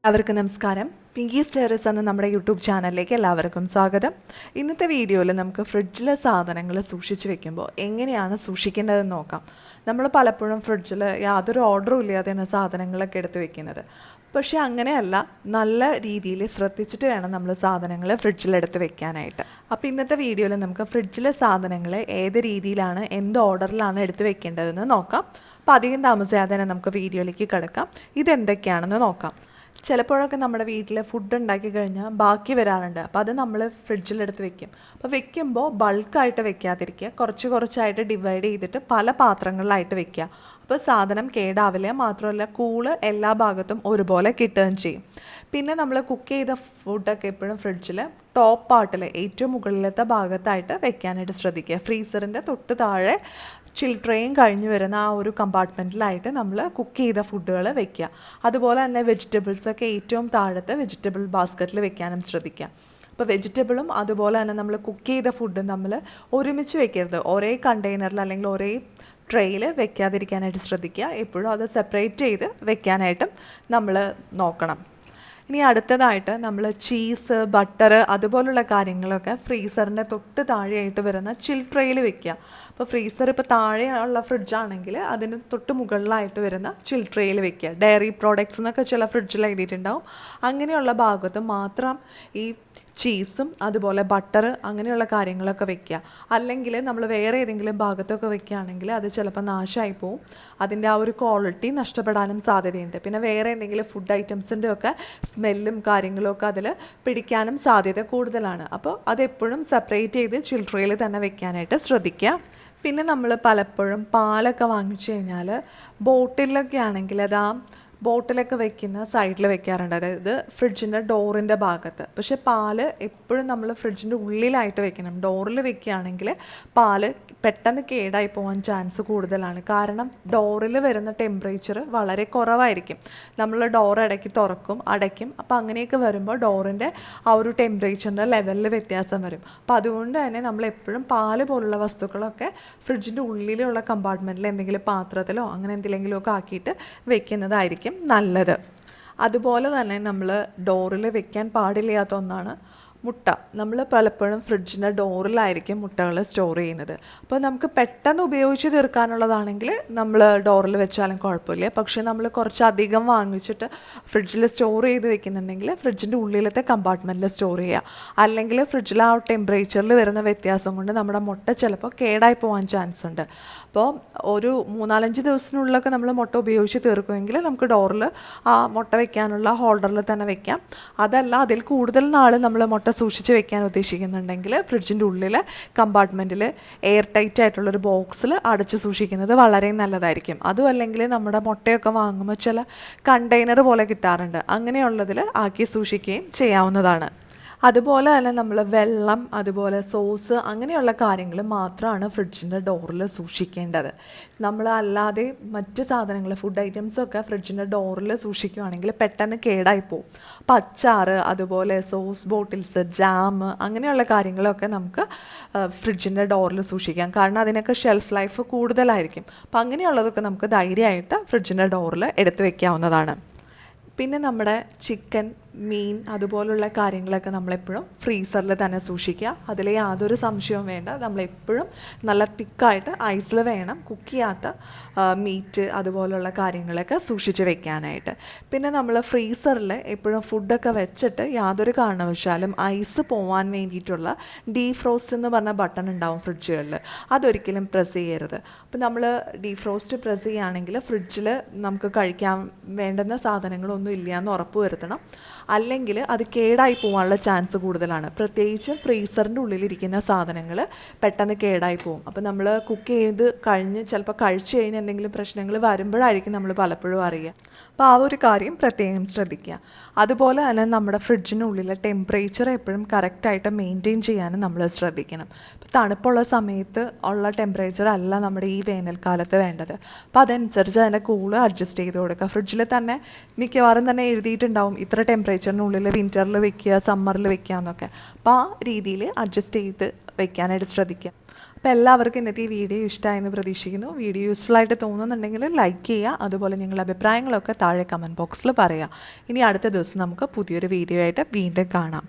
എല്ലാവർക്കും നമസ്കാരം. Pinkies terrace എന്ന നമ്മുടെ യൂട്യൂബ് ചാനലിലേക്ക് എല്ലാവർക്കും സ്വാഗതം. ഇന്നത്തെ വീഡിയോയിൽ നമുക്ക് ഫ്രിഡ്ജിലെ സാധനങ്ങൾ സൂക്ഷിച്ച് വെക്കുമ്പോൾ എങ്ങനെയാണ് സൂക്ഷിക്കേണ്ടതെന്ന് നോക്കാം. നമ്മൾ പലപ്പോഴും ഫ്രിഡ്ജിൽ യാതൊരു ഓർഡറും ഇല്ലാതെയാണ് സാധനങ്ങളൊക്കെ എടുത്ത് വെക്കുന്നത്. പക്ഷേ അങ്ങനെയല്ല, നല്ല രീതിയിൽ ശ്രദ്ധിച്ചിട്ട് വേണം നമ്മൾ സാധനങ്ങൾ ഫ്രിഡ്ജിലെടുത്ത് വെക്കാനായിട്ട്. അപ്പോൾ ഇന്നത്തെ വീഡിയോയിൽ നമുക്ക് ഫ്രിഡ്ജിലെ സാധനങ്ങൾ ഏത് രീതിയിലാണ്, എന്ത് ഓർഡറിലാണ് എടുത്ത് വെക്കേണ്ടതെന്ന് നോക്കാം. അപ്പോൾ അധികം താമസിയാതെ തന്നെ നമുക്ക് വീഡിയോയിലേക്ക് കിടക്കാം. ഇതെന്തൊക്കെയാണെന്ന് നോക്കാം. ചിലപ്പോഴൊക്കെ നമ്മുടെ വീട്ടിൽ ഫുഡ് ഉണ്ടാക്കി കഴിഞ്ഞാൽ ബാക്കി വരാറുണ്ട്. അപ്പോൾ അത് നമ്മൾ ഫ്രിഡ്ജിലെടുത്ത് വെക്കും. അപ്പോൾ വെക്കുമ്പോൾ ബൾക്കായിട്ട് വെക്കാതിരിക്കുക, കുറച്ചായിട്ട് ഡിവൈഡ് ചെയ്തിട്ട് പല പാത്രങ്ങളിലായിട്ട് വെക്കുക. അപ്പോൾ സാധനം കേടാവില്ല, മാത്രമല്ല കൂള് എല്ലാ ഭാഗത്തും ഒരുപോലെ കിട്ടുകയും ചെയ്യും. പിന്നെ നമ്മൾ കുക്ക് ചെയ്ത ഫുഡൊക്കെ എപ്പോഴും ഫ്രിഡ്ജിൽ ടോപ്പ് പാർട്ടിൽ ഏറ്റവും മുകളിലത്തെ ഭാഗത്തായിട്ട് വെക്കാനായിട്ട് ശ്രദ്ധിക്കുക. ഫ്രീസറിൻ്റെ തൊട്ട് താഴെ ചിൽട്രെയും കഴിഞ്ഞ് വരുന്ന ആ ഒരു കമ്പാർട്ട്മെൻറ്റിലായിട്ട് നമ്മൾ കുക്ക് ചെയ്ത ഫുഡുകൾ വെക്കുക. അതുപോലെ തന്നെ വെജിറ്റബിൾസൊക്കെ ഏറ്റവും താഴത്തെ വെജിറ്റബിൾ ബാസ്ക്കറ്റിൽ വെക്കാനും ശ്രദ്ധിക്കുക. അപ്പോൾ വെജിറ്റബിളും അതുപോലെ തന്നെ നമ്മൾ കുക്ക് ചെയ്ത ഫുഡും നമ്മൾ ഒരുമിച്ച് വെക്കരുത്. ഒരേ കണ്ടെയ്നറിൽ അല്ലെങ്കിൽ ഒരേ ട്രേയിൽ വെക്കാതിരിക്കാനായിട്ട് ശ്രദ്ധിക്കുക. എപ്പോഴും അത് സെപ്പറേറ്റ് ചെയ്ത് വെക്കാനായിട്ടും നമ്മൾ നോക്കണം. ഇനി അടുത്തതായിട്ട് നമ്മൾ ചീസ്, ബട്ടർ അതുപോലുള്ള കാര്യങ്ങളൊക്കെ ഫ്രീസറിൻ്റെ തൊട്ട് താഴെയായിട്ട് വരുന്ന ചിൽ ട്രേയിൽ വെക്കുക. അപ്പോൾ ഫ്രീസർ ഇപ്പോൾ താഴെയുള്ള ഫ്രിഡ്ജാണെങ്കിൽ അതിന് തൊട്ട് മുകളിലായിട്ട് വരുന്ന ചിൽ ട്രേയിൽ വെക്കുക. ഡയറി പ്രോഡക്ട്സ് എന്നൊക്കെ ചില ഫ്രിഡ്ജിൽ എഴുതിയിട്ടുണ്ടാവും. അങ്ങനെയുള്ള ഭാഗത്ത് മാത്രം ഈ ചീസും അതുപോലെ ബട്ടർ അങ്ങനെയുള്ള കാര്യങ്ങളൊക്കെ വെക്കുക. അല്ലെങ്കിൽ നമ്മൾ വേറെ ഏതെങ്കിലും ഭാഗത്തൊക്കെ വെക്കുകയാണെങ്കിൽ അത് ചിലപ്പോൾ നാശമായി പോവും. അതിൻ്റെ ആ ഒരു ക്വാളിറ്റി നഷ്ടപ്പെടാനും സാധ്യതയുണ്ട്. പിന്നെ വേറെ എന്തെങ്കിലും ഫുഡ് ഐറ്റംസിൻ്റെ ഒക്കെ സ്മെല്ലും കാര്യങ്ങളും ഒക്കെ അതിൽ പിടിക്കാനും സാധ്യത കൂടുതലാണ്. അപ്പോൾ അതെപ്പോഴും സെപ്പറേറ്റ് ചെയ്ത് ചിൽട്രയിൽ തന്നെ വെക്കാനായിട്ട് ശ്രദ്ധിക്കുക. പിന്നെ നമ്മൾ പലപ്പോഴും പാലൊക്കെ വാങ്ങിച്ചു കഴിഞ്ഞാൽ ബോട്ടിലൊക്കെ ആണെങ്കിൽ അത് ആ ബോട്ടിലൊക്കെ വെക്കുന്ന സൈഡിൽ വെക്കാറുണ്ട്, അതായത് ഫ്രിഡ്ജിൻ്റെ ഡോറിൻ്റെ ഭാഗത്ത്. പക്ഷേ പാല് എപ്പോഴും നമ്മൾ ഫ്രിഡ്ജിൻ്റെ ഉള്ളിലായിട്ട് വെക്കണം. ഡോറിൽ വെക്കുകയാണെങ്കിൽ പാല് പെട്ടെന്ന് കേടായി പോകാൻ ചാൻസ് കൂടുതലാണ്. കാരണം ഡോറിൽ വരുന്ന ടെമ്പറേച്ചർ വളരെ കുറവായിരിക്കും. നമ്മൾ ഡോർ ഇടയ്ക്ക് തുറക്കും, അടയ്ക്കും. അപ്പോൾ അങ്ങനെയൊക്കെ വരുമ്പോൾ ഡോറിൻ്റെ ആ ഒരു ടെമ്പറേച്ചറിൻ്റെ ലെവലിൽ വ്യത്യാസം വരും. അപ്പോൾ അതുകൊണ്ട് തന്നെ നമ്മൾ എപ്പോഴും പാല് പോലുള്ള വസ്തുക്കളൊക്കെ ഫ്രിഡ്ജിൻ്റെ ഉള്ളിലുള്ള കമ്പാർട്ട്മെൻറ്റിൽ എന്തെങ്കിലും പാത്രത്തിലോ അങ്ങനെ എന്തെങ്കിലുമൊക്കെ ആക്കിയിട്ട് വെക്കുന്നതായിരിക്കും നല്ലത്. അതുപോലെ തന്നെ നമ്മൾ ഡോറിൽ വെക്കാൻ പാടില്ലാത്ത ഒന്നാണ് മുട്ട. നമ്മൾ പലപ്പോഴും ഫ്രിഡ്ജിൻ്റെ ഡോറിലായിരിക്കും മുട്ടകൾ സ്റ്റോർ ചെയ്യുന്നത്. അപ്പോൾ നമുക്ക് പെട്ടെന്ന് ഉപയോഗിച്ച് തീർക്കാനുള്ളതാണെങ്കിൽ നമ്മൾ ഡോറിൽ വെച്ചാലും കുഴപ്പമില്ല. പക്ഷേ നമ്മൾ കുറച്ചധികം വാങ്ങിച്ചിട്ട് ഫ്രിഡ്ജിൽ സ്റ്റോർ ചെയ്ത് വെക്കുന്നുണ്ടെങ്കിൽ ഫ്രിഡ്ജിൻ്റെ ഉള്ളിലത്തെ കമ്പാർട്ട്മെൻറ്റിൽ സ്റ്റോർ ചെയ്യുക. അല്ലെങ്കിൽ ഫ്രിഡ്ജിൽ ആ ടെമ്പറേച്ചറിൽ വരുന്ന വ്യത്യാസം കൊണ്ട് നമ്മുടെ മുട്ട ചിലപ്പോൾ കേടായി പോകാൻ ചാൻസ് ഉണ്ട്. അപ്പോൾ ഒരു 3-4 ദിവസത്തിനുള്ളിലൊക്കെ നമ്മൾ മുട്ട ഉപയോഗിച്ച് തീർക്കുമെങ്കിൽ നമുക്ക് ഡോറിൽ ആ മുട്ട വെക്കാനുള്ള ഹോൾഡറിൽ തന്നെ വെക്കാം. അതല്ല അതിൽ കൂടുതൽ നാൾ നമ്മൾ മുട്ട സൂക്ഷിച്ച് വെക്കാൻ ഉദ്ദേശിക്കുന്നുണ്ടെങ്കിൽ ഫ്രിഡ്ജിൻ്റെ ഉള്ളിൽ കമ്പാർട്ട്മെൻറ്റിൽ എയർ ടൈറ്റ് ആയിട്ടുള്ളൊരു ബോക്സിൽ അടച്ച് സൂക്ഷിക്കുന്നത് വളരെ നല്ലതായിരിക്കും. അതും അല്ലെങ്കിൽ നമ്മുടെ മുട്ടയൊക്കെ വാങ്ങുമ്പോൾ ചില കണ്ടെയ്നർ പോലെ കിട്ടാറുണ്ട്, അങ്ങനെയുള്ളതിൽ ആക്കി സൂക്ഷിക്കുകയും ചെയ്യാവുന്നതാണ്. അതുപോലെ തന്നെ നമ്മൾ വെള്ളം, അതുപോലെ സോസ് അങ്ങനെയുള്ള കാര്യങ്ങൾ മാത്രമാണ് ഫ്രിഡ്ജിൻ്റെ ഡോറിൽ സൂക്ഷിക്കേണ്ടത്. നമ്മൾ അല്ലാതെ മറ്റ് സാധനങ്ങൾ, ഫുഡ് ഐറ്റംസൊക്കെ ഫ്രിഡ്ജിൻ്റെ ഡോറിൽ സൂക്ഷിക്കുകയാണെങ്കിൽ പെട്ടെന്ന് കേടായി പോവും. അപ്പോൾ അച്ചാർ, അതുപോലെ സോസ് ബോട്ടിൽസ്, ജാം അങ്ങനെയുള്ള കാര്യങ്ങളൊക്കെ നമുക്ക് ഫ്രിഡ്ജിൻ്റെ ഡോറിൽ സൂക്ഷിക്കാം. കാരണം അതിനൊക്കെ ഷെൽഫ് ലൈഫ് കൂടുതലായിരിക്കും. അപ്പോൾ അങ്ങനെയുള്ളതൊക്കെ നമുക്ക് ധൈര്യമായിട്ട് ഫ്രിഡ്ജിൻ്റെ ഡോറിൽ എടുത്ത് വയ്ക്കാവുന്നതാണ്. പിന്നെ നമ്മുടെ ചിക്കൻ, മീൻ അതുപോലുള്ള കാര്യങ്ങളൊക്കെ നമ്മളെപ്പോഴും ഫ്രീസറിൽ തന്നെ സൂക്ഷിക്കുക. അതിൽ യാതൊരു സംശയവും വേണ്ട. നമ്മളെപ്പോഴും നല്ല തിക്കായിട്ട് ഐസിൽ വേണം കുക്ക് ചെയ്യാത്ത മീറ്റ് അതുപോലുള്ള കാര്യങ്ങളൊക്കെ സൂക്ഷിച്ച് വെക്കാനായിട്ട്. പിന്നെ നമ്മൾ ഫ്രീസറിൽ എപ്പോഴും ഫുഡൊക്കെ വെച്ചിട്ട് യാതൊരു കാരണവശാലും ഐസ് പോവാൻ വേണ്ടിയിട്ടുള്ള ഡീഫ്രോസ്റ്റ് എന്ന് പറഞ്ഞ ബട്ടൺ ഉണ്ടാവും ഫ്രിഡ്ജുകളിൽ. അതൊരിക്കലും പ്രസ് ചെയ്യരുത്. അപ്പോൾ നമ്മൾ ഡീഫ്രോസ്റ്റ് പ്രസ് ചെയ്യുകയാണെങ്കിൽ ഫ്രിഡ്ജിൽ നമുക്ക് കഴിക്കാൻ വേണ്ടുന്ന സാധനങ്ങളൊന്നും ഇല്ല എന്ന് ഉറപ്പ് വരുത്തണം. അല്ലെങ്കിൽ അത് കേടായി പോകാനുള്ള ചാൻസ് കൂടുതലാണ്. പ്രത്യേകിച്ചും ഫ്രീസറിൻ്റെ ഉള്ളിലിരിക്കുന്ന സാധനങ്ങൾ പെട്ടെന്ന് കേടായി പോകും. അപ്പോൾ നമ്മൾ കുക്ക് ചെയ്ത് കഴിഞ്ഞ് ചിലപ്പോൾ കഴിച്ച് കഴിഞ്ഞ് എന്തെങ്കിലും പ്രശ്നങ്ങൾ വരുമ്പോഴായിരിക്കും നമ്മൾ പലപ്പോഴും അറിയുക. അപ്പോൾ ആ ഒരു കാര്യം പ്രത്യേകം ശ്രദ്ധിക്കുക. അതുപോലെ തന്നെ നമ്മുടെ ഫ്രിഡ്ജിനുള്ളിലെ ടെമ്പറേച്ചർ എപ്പോഴും കറക്റ്റായിട്ട് മെയിൻറ്റെയിൻ ചെയ്യാനും നമ്മൾ ശ്രദ്ധിക്കണം. ഇപ്പോൾ തണുപ്പുള്ള സമയത്ത് ഉള്ള ടെമ്പറേച്ചർ അല്ല നമ്മുടെ ഈ വേനൽക്കാലത്ത് വേണ്ടത്. അപ്പോൾ അതനുസരിച്ച് അതിൻ്റെ കൂള് അഡ്ജസ്റ്റ് ചെയ്ത് കൊടുക്കുക. ഫ്രിഡ്ജിൽ തന്നെ മിക്കവാറും തന്നെ എഴുതിയിട്ടുണ്ടാവും ഇത്ര ടെമ്പറേച്ചറിനുള്ളിൽ വിൻ്ററിൽ വെക്കുക, സമ്മറിൽ വെക്കുക എന്നൊക്കെ. അപ്പോൾ ആ രീതിയിൽ അഡ്ജസ്റ്റ് ചെയ്ത് വെക്കാനായിട്ട് ശ്രദ്ധിക്കുക. അപ്പോൾ എല്ലാവർക്കും ഇന്നത്തെ ഈ വീഡിയോ ഇഷ്ടമായെന്ന് പ്രതീക്ഷിക്കുന്നു. വീഡിയോ യൂസ്ഫുൾ ആയിട്ട് തോന്നുന്നുണ്ടെങ്കിൽ ലൈക്ക് ചെയ്യുക. അതുപോലെ നിങ്ങളുടെ അഭിപ്രായങ്ങളൊക്കെ താഴെ കമൻറ്റ് ബോക്സിൽ പറയുക. ഇനി അടുത്ത ദിവസം നമുക്ക് പുതിയൊരു വീഡിയോ ആയിട്ട് വീണ്ടും കാണാം.